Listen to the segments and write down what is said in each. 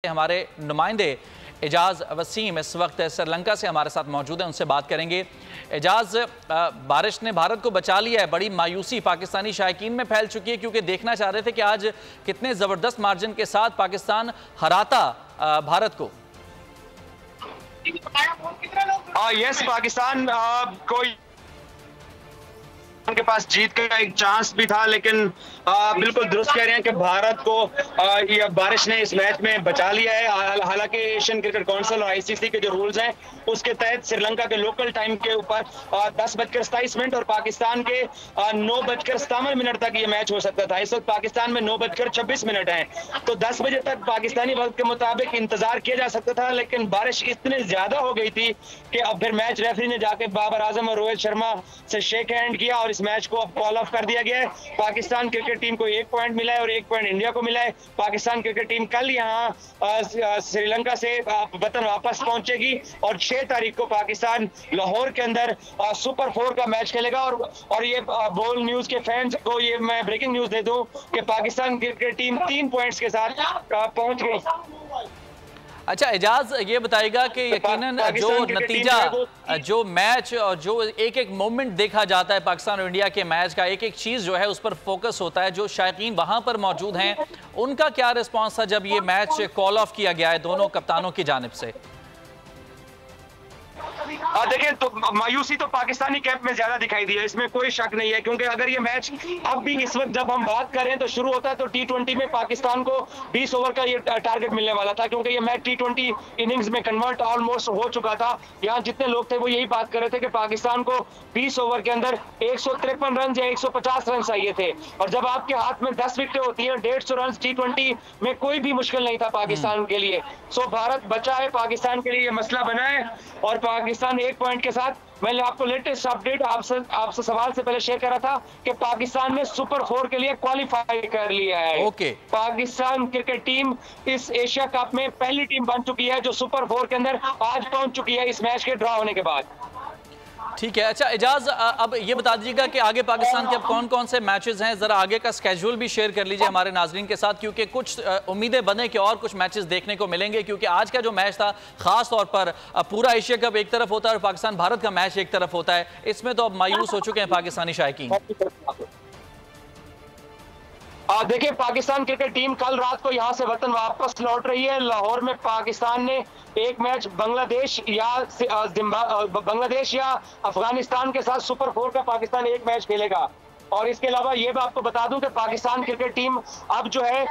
हमारे नुमाइंदे एजाज वसीम इस वक्त श्रीलंका से हमारे साथ मौजूद हैं, उनसे बात करेंगे। एजाज, बारिश ने भारत को बचा लिया है। बड़ी मायूसी पाकिस्तानी शायकीन में फैल चुकी है क्योंकि देखना चाह रहे थे कि आज कितने ज़बरदस्त मार्जिन के साथ पाकिस्तान हराता भारत को। यस, पाकिस्तान कोई उनके पास जीत का एक चांस भी था, लेकिन बिल्कुल दुरुस्त कह रहे हैं कि भारत को ये बारिश ने इस मैच में बचा लिया है। हालांकि एशियन क्रिकेट काउंसिल और आईसीसी के जो रूल्स हैं उसके तहत श्रीलंका के लोकल टाइम के ऊपर 10:27 और पाकिस्तान के 9:57 तक ये मैच हो सकता था। इस वक्त पाकिस्तान में 9:26 है, तो 10 बजे तक पाकिस्तानी वक्त के मुताबिक इंतजार किया जा सकता था, लेकिन बारिश इतनी ज्यादा हो गई थी कि अब फिर मैच रेफरी ने जाके बाबर आजम और रोहित शर्मा से शेक हैंड किया और इस मैच को अब कॉल ऑफ कर दिया गया है। पाकिस्तान क्रिकेट टीम को 1 पॉइंट मिला है और 1 पॉइंट इंडिया को मिला है। पाकिस्तान क्रिकेट टीम कल यहाँ श्रीलंका से वतन वापस पहुंचेगी और 6 तारीख को पाकिस्तान लाहौर के अंदर सुपर 4 का मैच खेलेगा। और ये बोल न्यूज के फैंस को ये मैं ब्रेकिंग न्यूज दे दूं कि पाकिस्तान क्रिकेट टीम 3 पॉइंट्स के साथ पहुंच गई। अच्छा एजाज, ये बताएगा कि यकीनन जो नतीजा, जो मैच और जो एक मोमेंट देखा जाता है पाकिस्तान और इंडिया के मैच का, एक चीज़ जो है उस पर फोकस होता है। जो शायकीन वहां पर मौजूद हैं उनका क्या रिस्पांस था जब ये मैच कॉल ऑफ किया गया है दोनों कप्तानों की जानिब से? देखिए, तो मायूसी तो पाकिस्तानी कैंप में ज्यादा दिखाई दी है, इसमें कोई शक नहीं है, क्योंकि अगर ये मैच अब भी इस वक्त जब हम बात कर रहे हैं तो शुरू होता है तो T20 में पाकिस्तान को 20 ओवर का ये टारगेट मिलने वाला था, क्योंकि ये मैच T20 इनिंग्स में कन्वर्ट ऑलमोस्ट हो चुका था। यहाँ जितने लोग थे वो यही बात कर रहे थे कि पाकिस्तान को 20 ओवर के अंदर 153 रन या 150 रन चाहिए थे, और जब आपके हाथ में 10 विकेटें होती हैं 150 रन T20 में कोई भी मुश्किल नहीं था पाकिस्तान के लिए। सो भारत बचा है, पाकिस्तान के लिए ये मसला बना है और पाकिस्तान 1 पॉइंट के साथ। मैंने आपको लेटेस्ट अपडेट आपसे सवाल से पहले शेयर करा था कि पाकिस्तान ने सुपर 4 के लिए क्वालिफाई कर लिया है। ओके। पाकिस्तान क्रिकेट टीम इस एशिया कप में पहली टीम बन चुकी है जो सुपर 4 के अंदर आज पहुंच चुकी है इस मैच के ड्रॉ होने के बाद। ठीक है। अच्छा एजाज, अब ये बता दीजिएगा कि आगे पाकिस्तान के अब कौन कौन से मैचेस हैं, जरा आगे का स्केड्यूल भी शेयर कर लीजिए हमारे नाजरीन के साथ, क्योंकि कुछ उम्मीदें बने कि और कुछ मैचेस देखने को मिलेंगे, क्योंकि आज का जो मैच था खास तौर पर पूरा एशिया कप एक तरफ होता है और पाकिस्तान भारत का मैच एक तरफ होता है, इसमें तो अब मायूस हो चुके हैं पाकिस्तानी शायकीन। देखिए, पाकिस्तान क्रिकेट टीम कल रात को यहां से वतन वापस लौट रही है। लाहौर में पाकिस्तान ने एक मैच बांग्लादेश या अफगानिस्तान के साथ सुपर 4 का पाकिस्तान एक मैच खेलेगा। और इसके अलावा ये भी आपको बता दूं कि पाकिस्तान क्रिकेट टीम अब जो है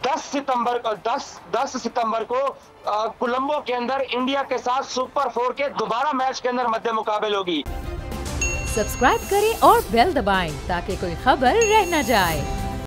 10 सितंबर को कोलंबो के अंदर इंडिया के साथ सुपर 4 के दोबारा मैच के अंदर मध्य मुकाबले होगी। सब्सक्राइब करें और बेल दबाएं ताकि कोई खबर रह न जाए।